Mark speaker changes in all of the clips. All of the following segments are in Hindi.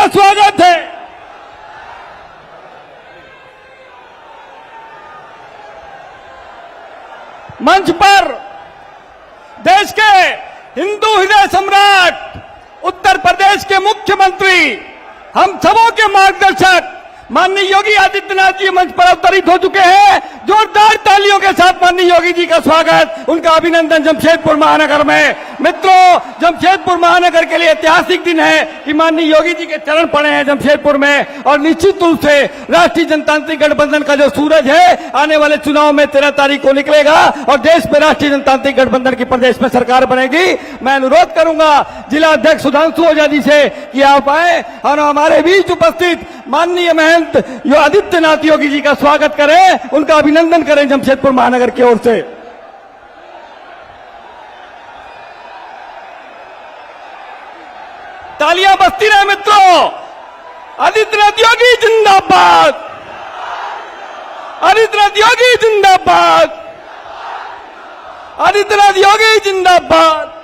Speaker 1: का स्वागत है। मंच पर देश के हिंदू हृदय सम्राट उत्तर प्रदेश के मुख्यमंत्री, हम सबों के मार्गदर्शक माननीय योगी आदित्यनाथ जी मंच पर अवतरित हो चुके हैं। जोरदार तालियों के साथ माननीय योगी जी का स्वागत, उनका अभिनंदन जमशेदपुर महानगर में। मित्रों, जमशेदपुर महानगर के लिए ऐतिहासिक दिन है कि माननीय योगी जी के चरण पड़े हैं जमशेदपुर में, और निश्चित रूप से राष्ट्रीय जनतांत्रिक गठबंधन का जो सूरज है आने वाले चुनाव में 13 तारीख को निकलेगा और देश में राष्ट्रीय जनतांत्रिक गठबंधन की प्रदेश में सरकार बनेगी। मैं अनुरोध करूंगा जिला अध्यक्ष सुधांशु ओझा जी से कि आप आए और हमारे बीच उपस्थित माननीय महंत यो आदित्यनाथ योगी जी का स्वागत करें, उनका अभिनंदन करें जमशेदपुर महानगर की ओर से। तालियां बजती रहे मित्रों। आदित्यनाथ योगी जिंदाबाद, आदित्यनाथ योगी जिंदाबाद, आदित्यनाथ योगी जिंदाबाद।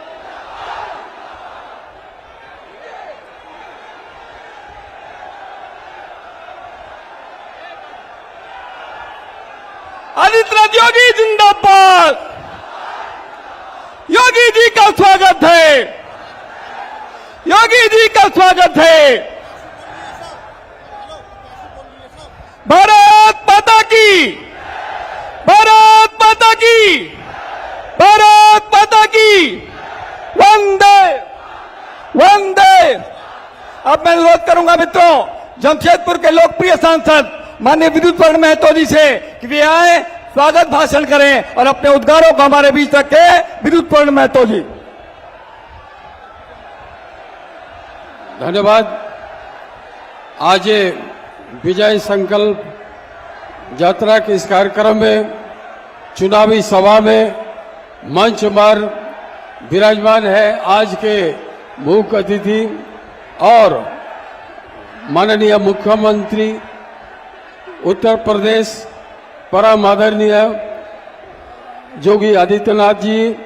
Speaker 1: आदित्यनाथ योगी जिंदाबाद। योगी जी का स्वागत है, योगी जी का स्वागत है। भारत माता की, भारत माता की, भारत माता की, वंदे वंदे। अब मैं अनुरोध करूंगा मित्रों जमशेदपुर के लोकप्रिय सांसद माननीय विद्युत वर्ण महतो जी से कि वे आए, स्वागत भाषण करें और अपने उद्गारों को हमारे बीच रखें। विद्युत वर्ण महतो जी।
Speaker 2: धन्यवाद। आज विजय संकल्प यात्रा के इस कार्यक्रम में चुनावी सभा में मंच पर विराजमान है आज के मुख्य अतिथि और माननीय मुख्यमंत्री उत्तर प्रदेश परम आदरणीय योगी आदित्यनाथ जी,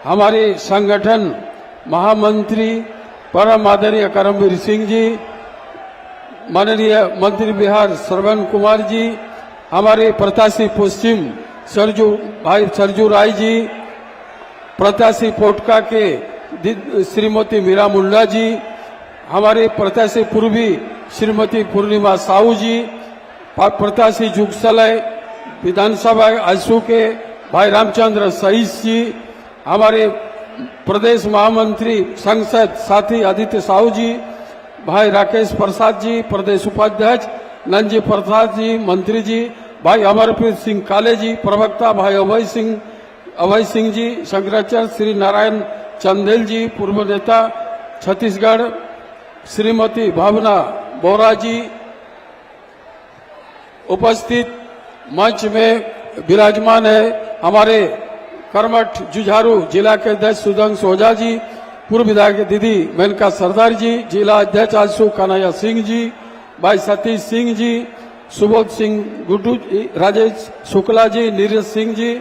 Speaker 2: हमारे संगठन महामंत्री परम आदरणीय करमवीर सिंह जी, माननीय मंत्री बिहार श्रवण कुमार जी, हमारे प्रत्याशी पश्चिम सरजू राय जी, प्रत्याशी पोटका के श्रीमती मीरा मुंडा जी, हमारे प्रत्याशी पूर्वी श्रीमती पूर्णिमा साहू जी, प्रत्याशी जुगसलय विधानसभा आजसू के भाई रामचंद्र सहीस जी, हमारे प्रदेश महामंत्री संसद साथी आदित्य साहू जी, भाई राकेश प्रसाद जी, प्रदेश उपाध्यक्ष नंजी प्रसाद जी, मंत्री जी भाई अमरप्रीत सिंह काले जी, प्रवक्ता भाई अभय सिंह जी, शंकराचार्य श्री नारायण चंदेल जी, पूर्व नेता छत्तीसगढ़ श्रीमती भावना बोरा जी, उपस्थित मंच में विराजमान है हमारे कर्मठ जुझारू जिला के अध्यक्ष सुधांशु ओझा जी, पूर्व विधायक दीदी मेनका सरदार जी, जिला अध्यक्ष आजसू कन्हैया सिंह जी, भाई सतीश सिंह जी, सुबोध सिंह गुड्डू जी, राजेश शुक्ला जी, नीरज सिंह जी,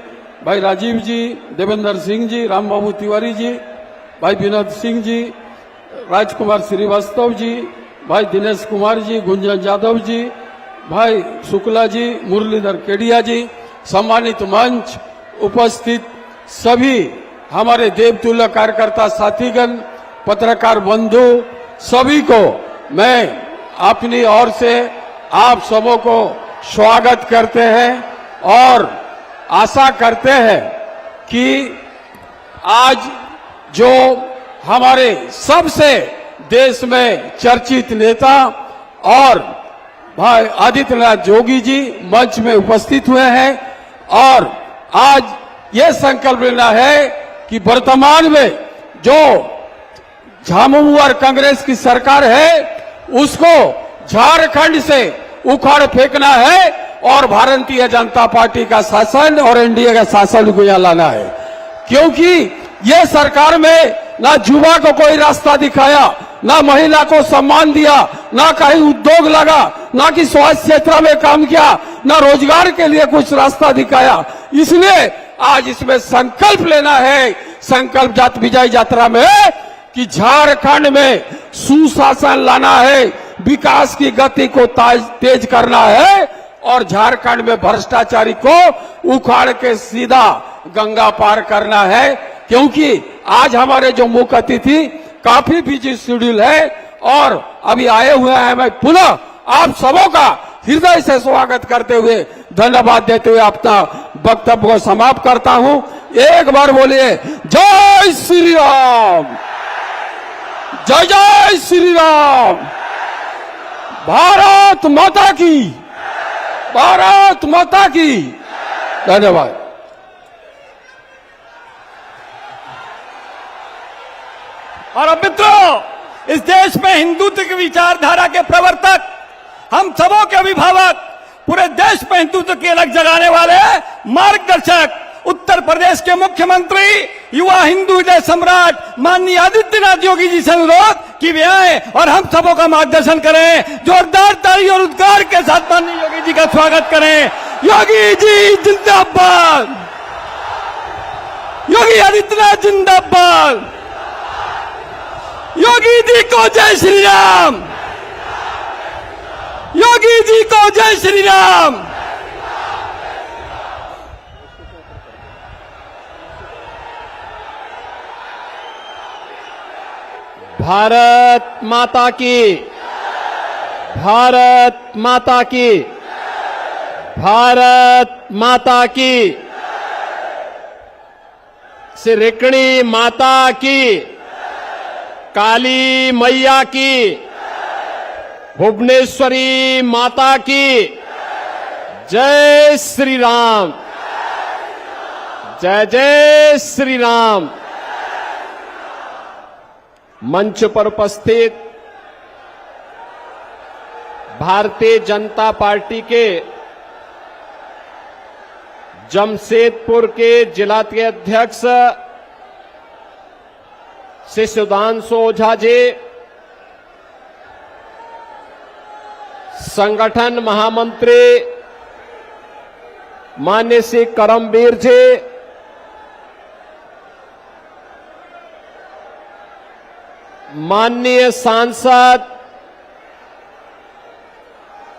Speaker 2: भाई राजीव जी, देवेंद्र सिंह जी, राम बाबू तिवारी जी, भाई विनोद सिंह जी, राजकुमार श्रीवास्तव जी, भाई दिनेश कुमार जी, गुंजन यादव जी, भाई शुक्ला जी, मुरलीधर केडिया जी, सम्मानित मंच उपस्थित सभी हमारे देवतुल्य कार्यकर्ता साथीगण, पत्रकार बंधु, सभी को मैं अपनी ओर से आप सबों को स्वागत करते हैं और आशा करते हैं कि आज जो हमारे सबसे देश में चर्चित नेता और भाई आदित्यनाथ योगी जी मंच में उपस्थित हुए हैं और आज ये संकल्प लेना है कि वर्तमान में जो झामुमो कांग्रेस की सरकार है उसको झारखंड से उखाड़ फेंकना है और भारतीय जनता पार्टी का शासन और एनडीए का शासन को यहाँ लाना है, क्योंकि ये सरकार में ना युवा को कोई रास्ता दिखाया, ना महिला को सम्मान दिया, ना कहीं उद्योग लगा, ना कि स्वास्थ्य क्षेत्र में काम किया, ना रोजगार के लिए कुछ रास्ता दिखाया। इसलिए आज इसमें संकल्प लेना है, संकल्प विजय यात्रा में, कि झारखंड में सुशासन लाना है, विकास की गति को तेज करना है और झारखंड में भ्रष्टाचारी को उखाड़ के सीधा गंगा पार करना है। क्योंकि आज हमारे जो मुख्य अतिथि काफी बिजी शेड्यूल है और अभी आए हुए हैं, मैं पुनः आप सबों का हृदय से स्वागत करते हुए धन्यवाद देते हुए अपना वक्तव्य को समाप्त करता हूं। एक बार बोलिए जय श्री राम, जय जय श्री राम, भारत माता की, भारत माता की। धन्यवाद।
Speaker 1: और अब मित्रों, इस देश में हिंदुत्व की विचारधारा के प्रवर्तक, हम सबों के अभिभावक, पूरे देश में हिंदुत्व की अलग जगाने वाले मार्गदर्शक, उत्तर प्रदेश के मुख्यमंत्री, युवा हिंदू हृदय सम्राट माननीय आदित्यनाथ योगी जी से अनुरोध कि वे आए और हम सबों का मार्गदर्शन करें। जोरदार ताली और उद्गार के साथ माननीय योगी जी का स्वागत करें। योगी जी जिंदाबाद, योगी आदित्यनाथ जिंदाबाद, योगी जी को जय श्री राम, योगी जी को जय श्री राम।
Speaker 3: भारत माता की, भारत माता की, भारत माता की, श्री रिकणी माता की, काली मैया की, भुवनेश्वरी माता की, जय श्री राम, जय जय श्री राम। मंच पर उपस्थित भारतीय जनता पार्टी के जमशेदपुर के जिला के अध्यक्ष श्री सुधांशु ओझा जी, संगठन महामंत्री मान्य श्री करमवीर जी, माननीय सांसद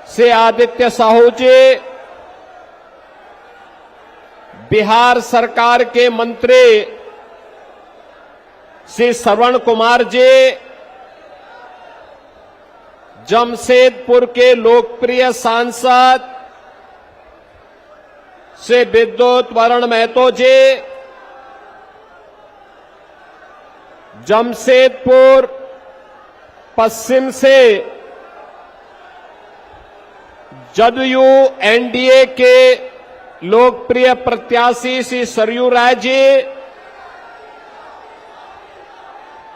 Speaker 3: श्री आदित्य साहू जी, बिहार सरकार के मंत्री श्री श्रवण कुमार जी, जमशेदपुर के लोकप्रिय सांसद श्री विद्युत वरण महतो जी, जमशेदपुर पश्चिम से जदयू एनडीए के लोकप्रिय प्रत्याशी श्री सरयू राय जी,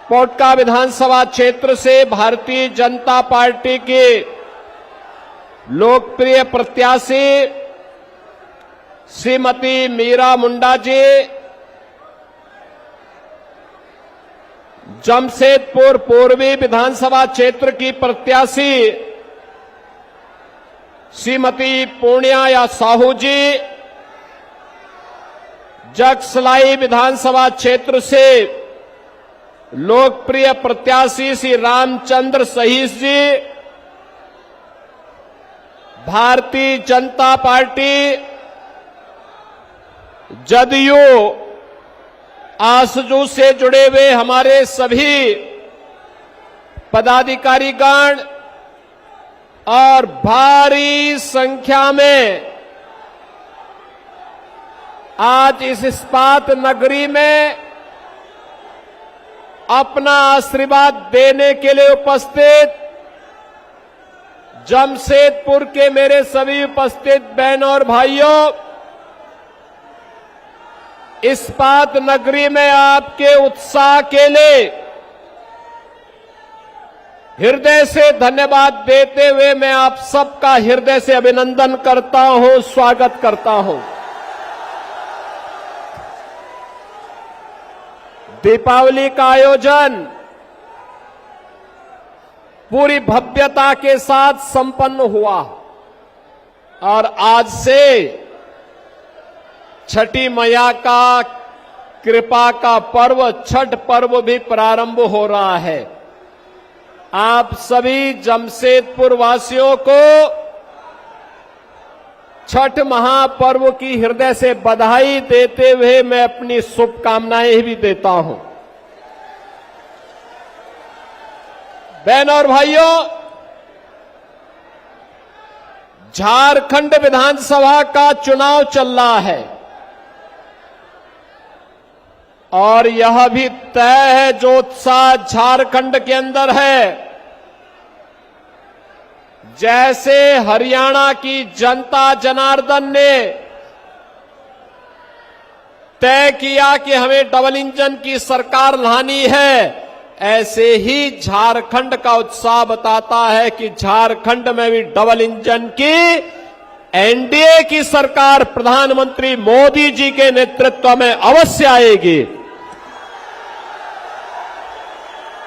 Speaker 3: पोटका विधानसभा क्षेत्र से भारतीय जनता पार्टी के लोकप्रिय प्रत्याशी श्रीमती मीरा मुंडा जी, जमशेदपुर पूर्वी विधानसभा क्षेत्र की प्रत्याशी श्रीमती पूर्णिया या साहू जी, जगसलाई विधानसभा क्षेत्र से लोकप्रिय प्रत्याशी श्री रामचंद्र सहीस जी, भारतीय जनता पार्टी जदयू आसजू से जुड़े हुए हमारे सभी पदाधिकारीगण और भारी संख्या में आज इस इस्पात नगरी में अपना आशीर्वाद देने के लिए उपस्थित जमशेदपुर के मेरे सभी उपस्थित बहनों और भाइयों, इस्पात नगरी में आपके उत्साह के लिए हृदय से धन्यवाद देते हुए मैं आप सबका हृदय से अभिनंदन करता हूं, स्वागत करता हूं। दीपावली का आयोजन पूरी भव्यता के साथ संपन्न हुआ और आज से छठी मैया का कृपा का पर्व छठ पर्व भी प्रारंभ हो रहा है। आप सभी जमशेदपुर वासियों को छठ महापर्व की हृदय से बधाई देते हुए मैं अपनी शुभकामनाएं भी देता हूं। बहनों और भाइयों, झारखंड विधानसभा का चुनाव चल रहा है और यह भी तय है जो उत्साह झारखंड के अंदर है, जैसे हरियाणा की जनता जनार्दन ने तय किया कि हमें डबल इंजन की सरकार लानी है, ऐसे ही झारखंड का उत्साह बताता है कि झारखंड में भी डबल इंजन की एनडीए की सरकार प्रधानमंत्री मोदी जी के नेतृत्व में अवश्य आएगी।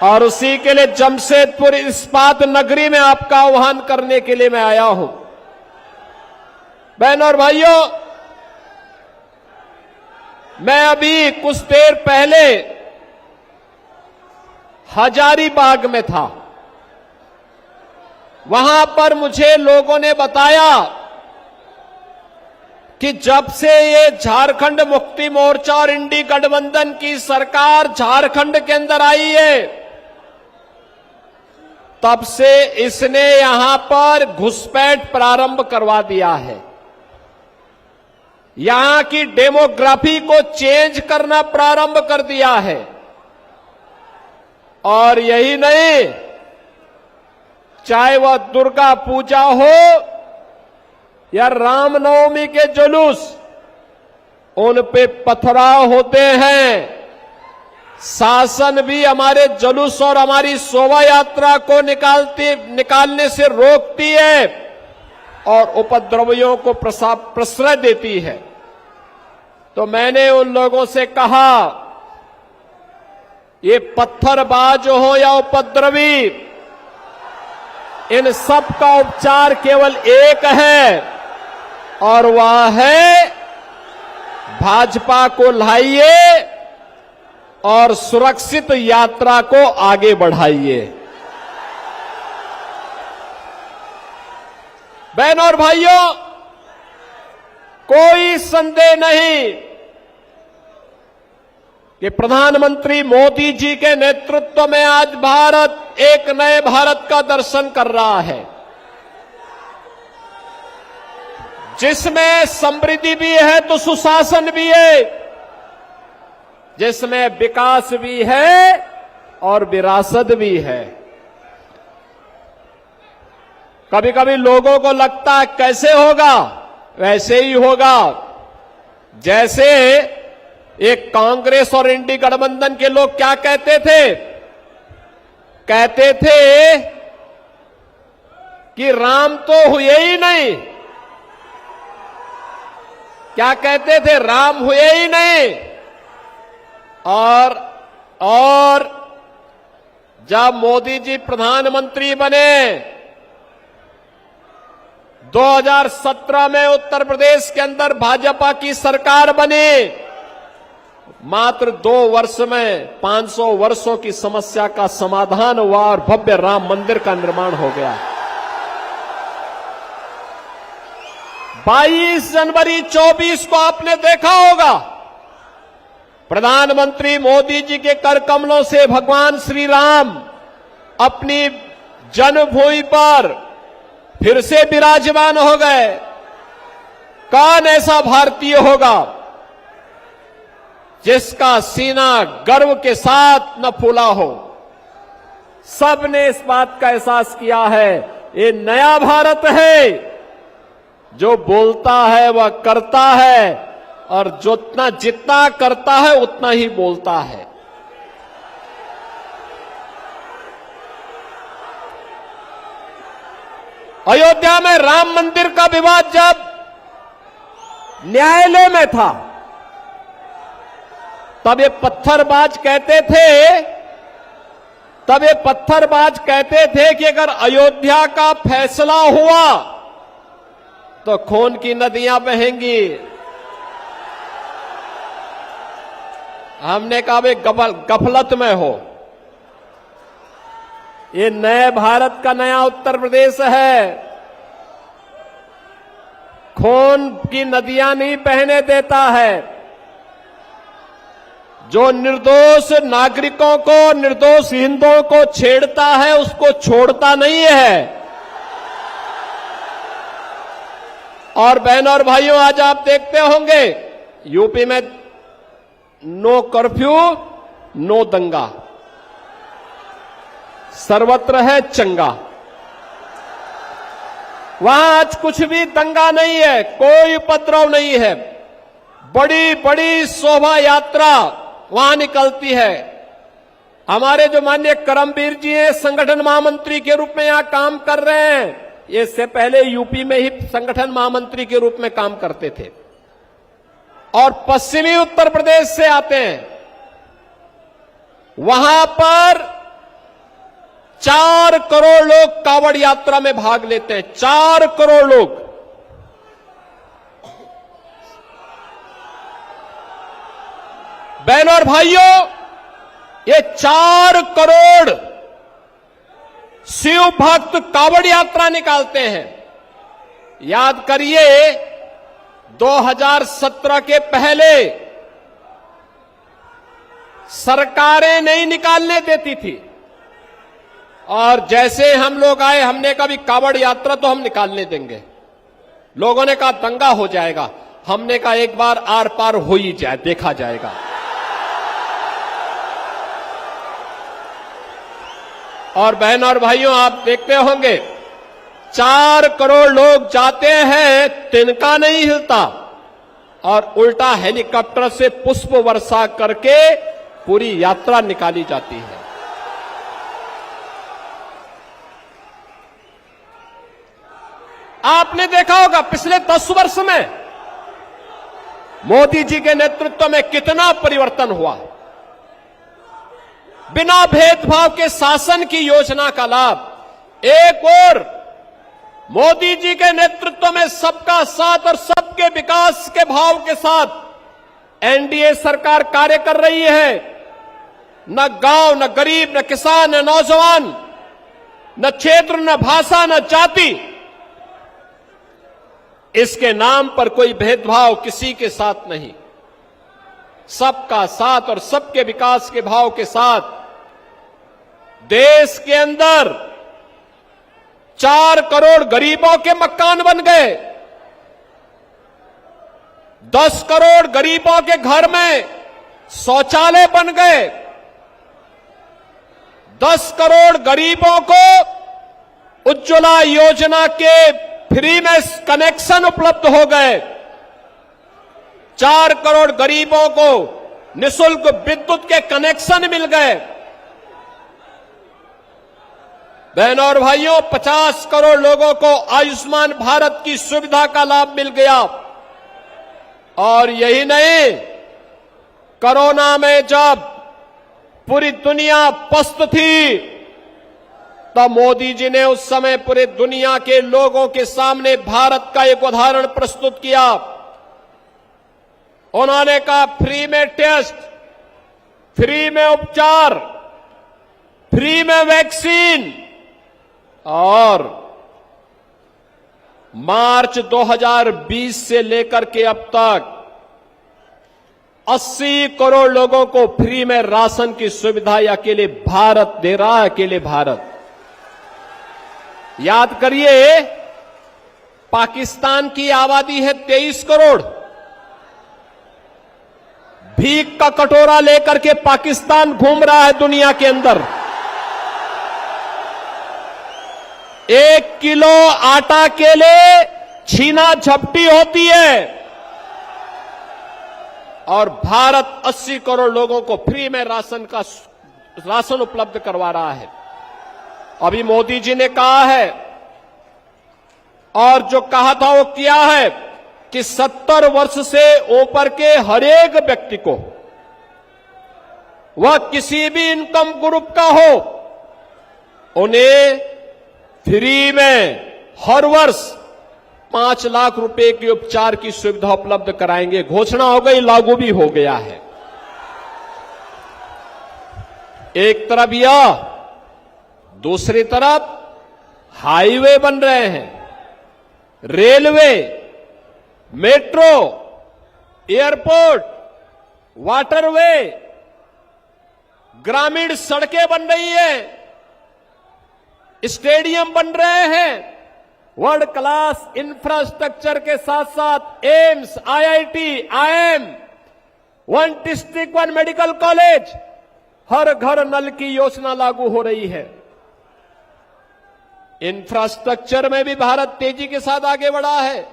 Speaker 3: और उसी के लिए जमशेदपुर इस्पात नगरी में आपका आह्वान करने के लिए मैं आया हूं। बहनों और भाइयों, मैं अभी कुछ देर पहले हजारीबाग में था। वहां पर मुझे लोगों ने बताया कि जब से ये झारखंड मुक्ति मोर्चा और इंडी गठबंधन की सरकार झारखंड के अंदर आई है, तब से इसने यहां पर घुसपैठ प्रारंभ करवा दिया है। यहां की डेमोग्राफी को चेंज करना प्रारंभ कर दिया है। और यही नहीं, चाहे वह दुर्गा पूजा हो या रामनवमी के जुलूस, उन पे पथराव होते हैं। शासन भी हमारे जुलूस और हमारी शोभा यात्रा को निकालने से रोकती है और उपद्रवियों को प्रश्रय देती है। तो मैंने उन लोगों से कहा, ये पत्थरबाज हो या उपद्रवी, इन सब का उपचार केवल एक है और वह है भाजपा को लाइए और सुरक्षित यात्रा को आगे बढ़ाइए। बहनों और भाइयों, कोई संदेह नहीं कि प्रधानमंत्री मोदी जी के नेतृत्व में आज भारत एक नए भारत का दर्शन कर रहा है, जिसमें समृद्धि भी है तो सुशासन भी है, जिसमें विकास भी है और विरासत भी है। कभी कभी लोगों को लगता है कैसे होगा, वैसे ही होगा जैसे एक कांग्रेस और इंडी गठबंधन के लोग क्या कहते थे, कहते थे कि राम तो हुए ही नहीं। क्या कहते थे? राम हुए ही नहीं। और जब मोदी जी प्रधानमंत्री बने 2017 में उत्तर प्रदेश के अंदर भाजपा की सरकार बनी, मात्र 2 वर्ष में 500 वर्षों की समस्या का समाधान हुआ और भव्य राम मंदिर का निर्माण हो गया। 22 जनवरी 24 को आपने देखा होगा, प्रधानमंत्री मोदी जी के कर कमलों से भगवान श्री राम अपनी जन्मभूमि पर फिर से विराजमान हो गए। कौन ऐसा भारतीय होगा जिसका सीना गर्व के साथ न फूला हो? सबने इस बात का एहसास किया है, ये नया भारत है, जो बोलता है वह करता है और जितना करता है उतना ही बोलता है। अयोध्या में राम मंदिर का विवाद जब न्यायालय में था, तब ये पत्थरबाज कहते थे कि अगर अयोध्या का फैसला हुआ तो खून की नदियां बहेंगी। हमने कहा वे गफलत में हो। ये नए भारत का नया उत्तर प्रदेश है। खून की नदियां नहीं बहने देता है। जो निर्दोष नागरिकों को, निर्दोष हिंदुओं को छेड़ता है उसको छोड़ता नहीं है। और बहनों और भाइयों, आज आप देखते होंगे यूपी में नो कर्फ्यू, नो दंगा, सर्वत्र है चंगा। वहां आज कुछ भी दंगा नहीं है, कोई उपद्रव नहीं है। बड़ी बड़ी शोभा यात्रा वहां निकलती है। हमारे जो माननीय करमवीर जी हैं, संगठन महामंत्री के रूप में यहां काम कर रहे हैं। ये इससे पहले यूपी में ही संगठन महामंत्री के रूप में काम करते थे और पश्चिमी उत्तर प्रदेश से आते हैं। वहां पर 4 करोड़ लोग कांवड़ यात्रा में भाग लेते हैं। 4 करोड़ लोग। बहनों और भाइयों, ये 4 करोड़ शिव भक्त कांवड़ यात्रा निकालते हैं। याद करिए 2017 के पहले सरकारें नहीं निकालने देती थी और जैसे हम लोग आए, हमने कहा भी कांवड़ यात्रा तो हम निकालने देंगे। लोगों ने कहा दंगा हो जाएगा। हमने कहा एक बार आर पार हो ही जाए, देखा जाएगा। और बहनों और भाइयों, आप देखते होंगे 4 करोड़ लोग जाते हैं, तिनका नहीं हिलता और उल्टा हेलीकॉप्टर से पुष्प वर्षा करके पूरी यात्रा निकाली जाती है। आपने देखा होगा पिछले 10 वर्ष में मोदी जी के नेतृत्व में कितना परिवर्तन हुआ। बिना भेदभाव के शासन की योजना का लाभ। एक और मोदी जी के नेतृत्व में सबका साथ और सबके विकास के भाव के साथ एनडीए सरकार कार्य कर रही है। न गांव, न गरीब, न किसान, न नौजवान, न क्षेत्र, न भाषा, न जाति, इसके नाम पर कोई भेदभाव किसी के साथ नहीं। सबका साथ और सबके विकास के भाव के साथ देश के अंदर 4 करोड़ गरीबों के मकान बन गए। 10 करोड़ गरीबों के घर में शौचालय बन गए। 10 करोड़ गरीबों को उज्ज्वला योजना के फ्री में कनेक्शन उपलब्ध हो गए। 4 करोड़ गरीबों को निःशुल्क विद्युत के कनेक्शन मिल गए। बहनों और भाइयों, 50 करोड़ लोगों को आयुष्मान भारत की सुविधा का लाभ मिल गया। और यही नहीं, कोरोना में जब पूरी दुनिया पस्त थी तब मोदी जी ने उस समय पूरे दुनिया के लोगों के सामने भारत का एक उदाहरण प्रस्तुत किया। उन्होंने कहा फ्री में टेस्ट, फ्री में उपचार, फ्री में वैक्सीन। और मार्च 2020 से लेकर के अब तक 80 करोड़ लोगों को फ्री में राशन की सुविधा अकेले भारत दे रहा है। अकेले भारत। याद करिए, पाकिस्तान की आबादी है 23 करोड़। भीख का कटोरा लेकर के पाकिस्तान घूम रहा है दुनिया के अंदर। 1 किलो आटा के लिए छीना झपटी होती है और भारत 80 करोड़ लोगों को फ्री में राशन उपलब्ध करवा रहा है। अभी मोदी जी ने कहा है और जो कहा था वो किया है कि 70 वर्ष से ऊपर के हर एक व्यक्ति को, वह किसी भी इनकम ग्रुप का हो, उन्हें फ्री में हर वर्ष 5 लाख रुपए के उपचार की सुविधा उपलब्ध कराएंगे। घोषणा हो गई, लागू भी हो गया है। एक तरफ यह दूसरी तरफ हाईवे बन रहे हैं, रेलवे, मेट्रो, एयरपोर्ट, वाटरवे, ग्रामीण सड़कें बन रही हैं, स्टेडियम बन रहे हैं, वर्ल्ड क्लास इंफ्रास्ट्रक्चर के साथ साथ AIIMS, IIT, IIM, one district one medical college, हर घर नल की योजना लागू हो रही है। इंफ्रास्ट्रक्चर में भी भारत तेजी के साथ आगे बढ़ा है।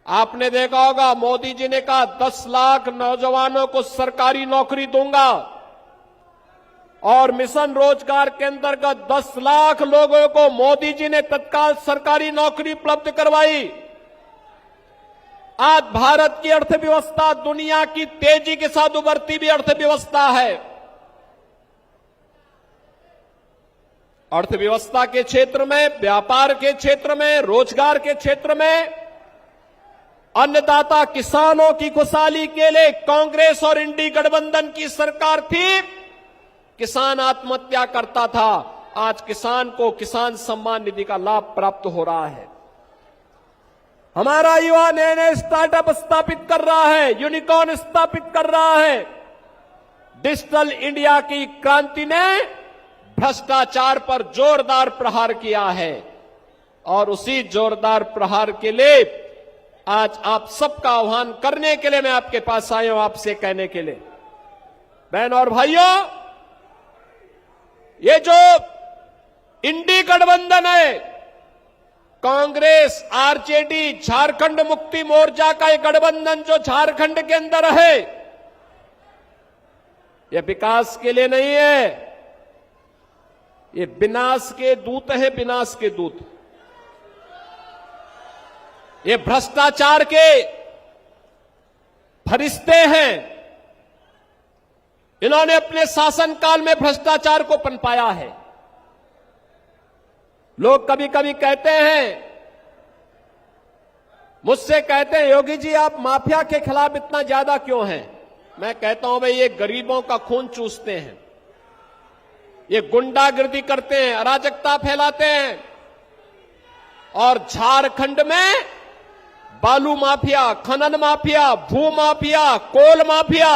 Speaker 3: आपने देखा होगा मोदी जी ने कहा 10 लाख नौजवानों को सरकारी नौकरी दूंगा और मिशन रोजगार के अंतर्गत 10 लाख लोगों को मोदी जी ने तत्काल सरकारी नौकरी उपलब्ध करवाई। आज भारत की अर्थव्यवस्था दुनिया की तेजी के साथ उभरती भी अर्थव्यवस्था है। अर्थव्यवस्था के क्षेत्र में, व्यापार के क्षेत्र में, रोजगार के क्षेत्र में अन्नदाता किसानों की खुशहाली के लिए कांग्रेस और इंडी गठबंधन की सरकार थी। किसान आत्महत्या करता था, आज किसान को किसान सम्मान निधि का लाभ प्राप्त हो रहा है। हमारा युवा नए नए स्टार्टअप स्थापित कर रहा है, यूनिकॉर्न स्थापित कर रहा है। डिजिटल इंडिया की क्रांति ने भ्रष्टाचार पर जोरदार प्रहार किया है और उसी जोरदार प्रहार के लिए आज आप सबका आह्वान करने के लिए मैं आपके पास आया हूं, आपसे कहने के लिए, बहन और भाइयों, ये जो इंडी गठबंधन है, कांग्रेस, आरजेडी, झारखंड मुक्ति मोर्चा का ये गठबंधन जो झारखंड के अंदर है, ये विकास के लिए नहीं है, ये विनाश के दूत है, विनाश के दूत। ये भ्रष्टाचार के फरिश्ते हैं। इन्होंने अपने शासनकाल में भ्रष्टाचार को पनपाया है। लोग कभी कभी कहते हैं, मुझसे कहते हैं, योगी जी आप माफिया के खिलाफ इतना ज्यादा क्यों हैं? मैं कहता हूं भाई, ये गरीबों का खून चूसते हैं, ये गुंडागिर्दी करते हैं, अराजकता फैलाते हैं और झारखंड में बालू माफिया, खनन माफिया, भू माफिया, कोल माफिया,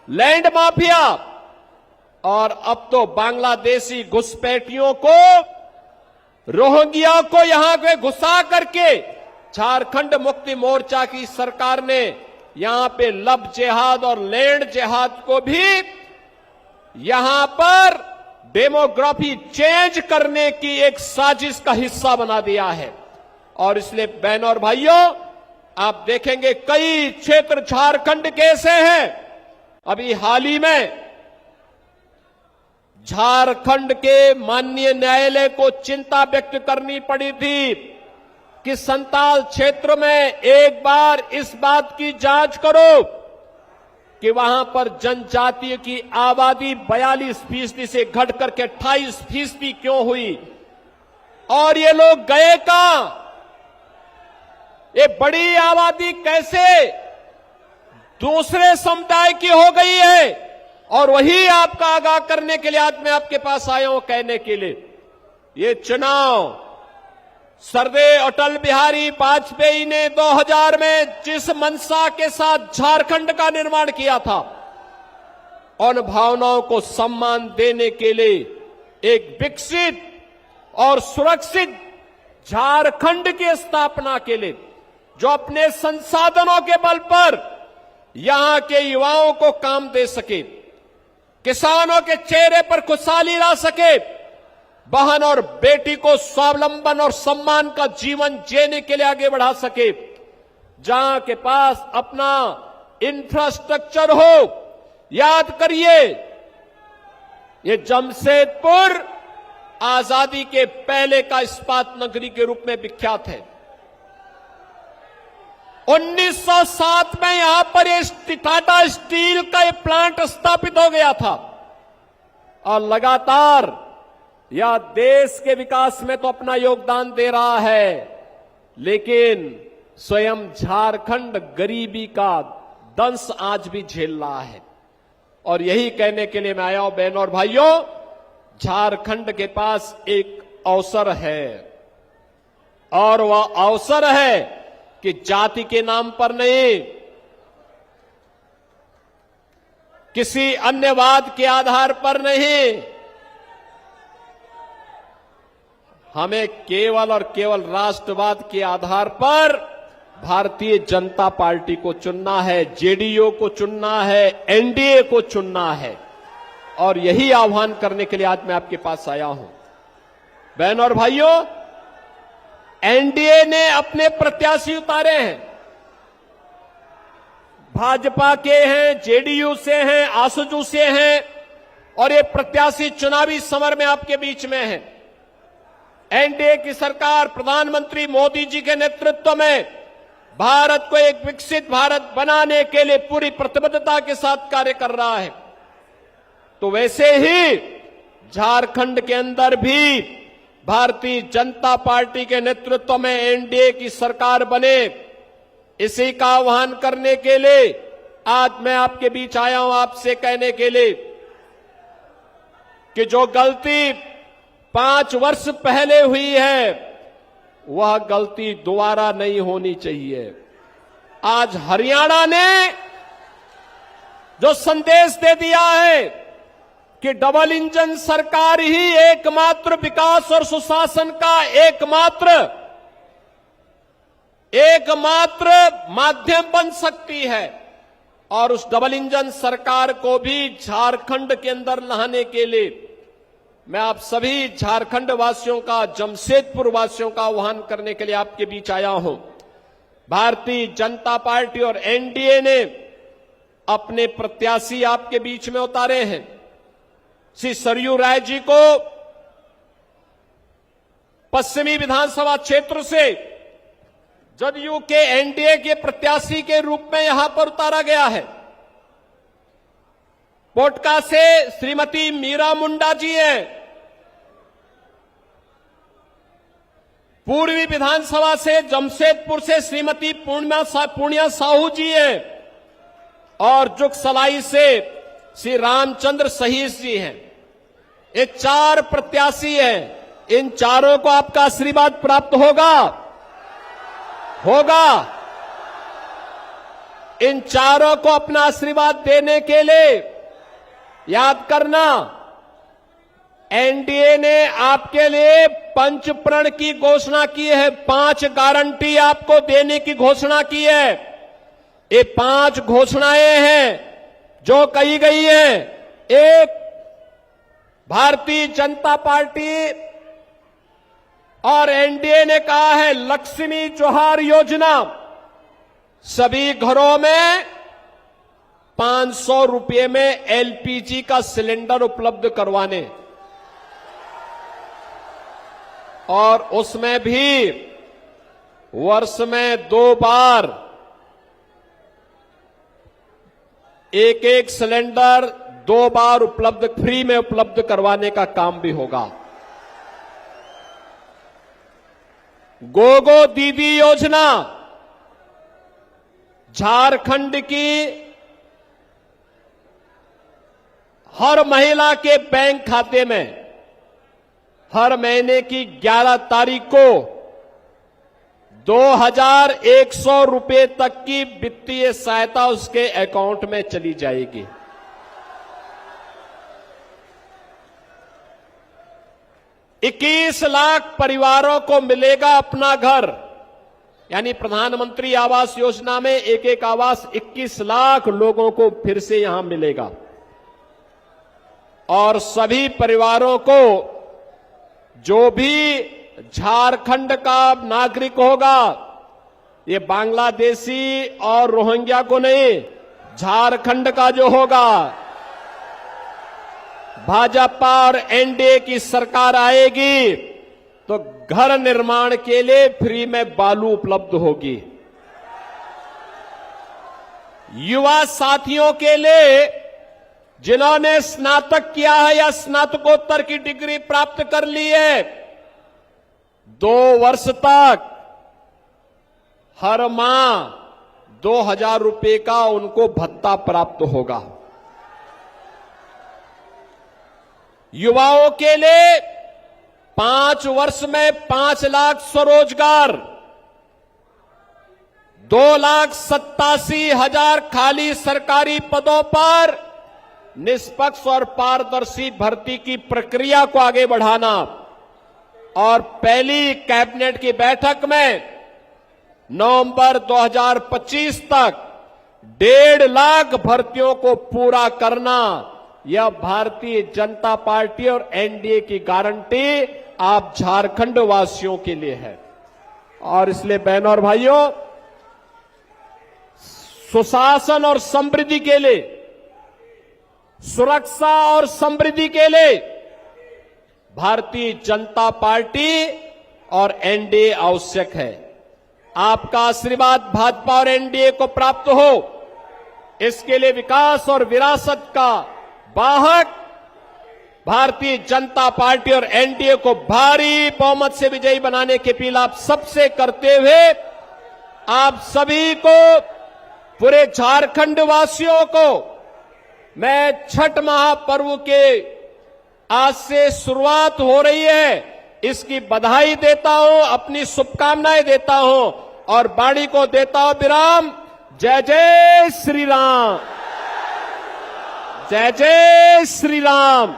Speaker 3: लैंड माफिया और अब तो बांग्लादेशी घुसपैठियों को, रोहिंग्या को यहां पे घुसा करके झारखंड मुक्ति मोर्चा की सरकार ने यहां पे लब जिहाद और लैंड जिहाद को भी यहां पर डेमोग्राफी चेंज करने की एक साजिश का हिस्सा बना दिया है। और इसलिए बहनों और भाइयों, आप देखेंगे कई क्षेत्र झारखंड के ऐसे हैं। अभी हाल ही में झारखंड के माननीय न्यायालय को चिंता व्यक्त करनी पड़ी थी कि संताल क्षेत्र में एक बार इस बात की जांच करो कि वहां पर जनजातीय की आबादी 42% से घट करके 28% क्यों हुई और ये लोग गए कहां? ये बड़ी आबादी कैसे दूसरे समुदाय की हो गई है? और वही आपका आगाह करने के लिए आज मैं आपके पास आया हूं, कहने के लिए, ये चुनाव सरदेव अटल बिहारी वाजपेयी ने 2000 में जिस मंशा के साथ झारखंड का निर्माण किया था, उन भावनाओं को सम्मान देने के लिए एक विकसित और सुरक्षित झारखंड की स्थापना के लिए, जो अपने संसाधनों के बल पर यहां के युवाओं को काम दे सके, किसानों के चेहरे पर खुशहाली ला सके, बहन और बेटी को स्वावलंबन और सम्मान का जीवन जीने के लिए आगे बढ़ा सके, जहां के पास अपना इंफ्रास्ट्रक्चर हो। याद करिए, ये जमशेदपुर आजादी के पहले का इस्पात नगरी के रूप में विख्यात है। 1907 में यहां पर टाटा स्टील का ये प्लांट स्थापित हो गया था और लगातार यह देश के विकास में तो अपना योगदान दे रहा है, लेकिन स्वयं झारखंड गरीबी का दंश आज भी झेल रहा है। और यही कहने के लिए मैं आया हूं, बहनों और भाइयों, झारखंड के पास एक अवसर है और वह अवसर है कि जाति के नाम पर नहीं, किसी अन्यवाद के आधार पर नहीं, हमें केवल और केवल राष्ट्रवाद के आधार पर भारतीय जनता पार्टी को चुनना है, जेडीयू को चुनना है, एनडीए को चुनना है। और यही आह्वान करने के लिए आज मैं आपके पास आया हूं। बहन और भाइयों, एनडीए ने अपने प्रत्याशी उतारे हैं, भाजपा के हैं, जेडीयू से हैं, आसजू से हैं, और ये प्रत्याशी चुनावी समर में आपके बीच में हैं। एनडीए की सरकार प्रधानमंत्री मोदी जी के नेतृत्व में भारत को एक विकसित भारत बनाने के लिए पूरी प्रतिबद्धता के साथ कार्य कर रहा है। तो वैसे ही झारखंड के अंदर भी भारतीय जनता पार्टी के नेतृत्व में एनडीए की सरकार बने, इसी का आह्वान करने के लिए आज मैं आपके बीच आया हूं, आपसे कहने के लिए कि जो गलती 5 वर्ष पहले हुई है वह गलती दोबारा नहीं होनी चाहिए। आज हरियाणा ने जो संदेश दे दिया है कि डबल इंजन सरकार ही एकमात्र विकास और सुशासन का एकमात्र माध्यम बन सकती है, और उस डबल इंजन सरकार को भी झारखंड के अंदर लाने के लिए मैं आप सभी झारखंड वासियों का, जमशेदपुर वासियों का आह्वान करने के लिए आपके बीच आया हूं। भारतीय जनता पार्टी और एनडीए ने अपने प्रत्याशी आपके बीच में उतारे हैं। श्री सरयू राय जी को पश्चिमी विधानसभा क्षेत्र से जदयू के एनडीए के प्रत्याशी के रूप में यहां पर उतारा गया है। पोटका से श्रीमती मीरा मुंडा जी हैं, पूर्वी विधानसभा से जमशेदपुर से श्रीमती पूर्णिया साहू जी हैं, और जुगसलाई से श्री रामचंद्र सहीस जी हैं। ये 4 प्रत्याशी हैं। इन चारों को आपका आशीर्वाद प्राप्त होगा। इन चारों को अपना आशीर्वाद देने के लिए याद करना, एनडीए ने आपके लिए पंचप्रण की घोषणा की है, 5 गारंटी आपको देने की घोषणा की है। ये 5 घोषणाएं हैं जो कही गई हैं। एक, भारतीय जनता पार्टी और एनडीए ने कहा है लक्ष्मी जोहार योजना, सभी घरों में 500 रुपये में एलपीजी का सिलेंडर उपलब्ध करवाने, और उसमें भी वर्ष में 2 बार एक सिलेंडर 2 बार उपलब्ध, फ्री में उपलब्ध करवाने का काम भी होगा। गोगो दीदी योजना, झारखंड की हर महिला के बैंक खाते में हर महीने की 11 तारीख को 2100 रुपए तक की वित्तीय सहायता उसके अकाउंट में चली जाएगी। इक्कीस लाख परिवारों को मिलेगा अपना घर, यानी प्रधानमंत्री आवास योजना में एक आवास 21 लाख लोगों को फिर से यहां मिलेगा। और सभी परिवारों को, जो भी झारखंड का नागरिक होगा, ये बांग्लादेशी और रोहिंग्या को नहीं, झारखंड का जो होगा, भाजपा और एनडीए की सरकार आएगी तो घर निर्माण के लिए फ्री में बालू उपलब्ध होगी। युवा साथियों के लिए जिन्होंने स्नातक किया है या स्नातकोत्तर की डिग्री प्राप्त कर ली है, 2 वर्ष तक हर माह 2000 रुपए का उनको भत्ता प्राप्त होगा। युवाओं के लिए 5 वर्ष में 5 लाख स्वरोजगार, 2,87,000 खाली सरकारी पदों पर निष्पक्ष और पारदर्शी भर्ती की प्रक्रिया को आगे बढ़ाना और पहली कैबिनेट की बैठक में नवंबर 2025 तक 1.5 लाख भर्तियों को पूरा करना, यह भारतीय जनता पार्टी और एनडीए की गारंटी आप झारखंड वासियों के लिए है। और इसलिए बहनों और भाइयों, सुशासन और समृद्धि के लिए, सुरक्षा और समृद्धि के लिए भारतीय जनता पार्टी और एनडीए आवश्यक है। आपका आशीर्वाद भाजपा और एनडीए को प्राप्त हो, इसके लिए विकास और विरासत का वाहक भारतीय जनता पार्टी और एनडीए को भारी बहुमत से विजयी बनाने की अपील आप सबसे करते हुए, आप सभी को, पूरे झारखंड वासियों को मैं छठ महापर्व के आज से शुरुआत हो रही है, इसकी बधाई देता हूं, अपनी शुभकामनाएं देता हूं और वाणी को देता हूं विराम। जय जय श्री राम, जय जय श्री राम।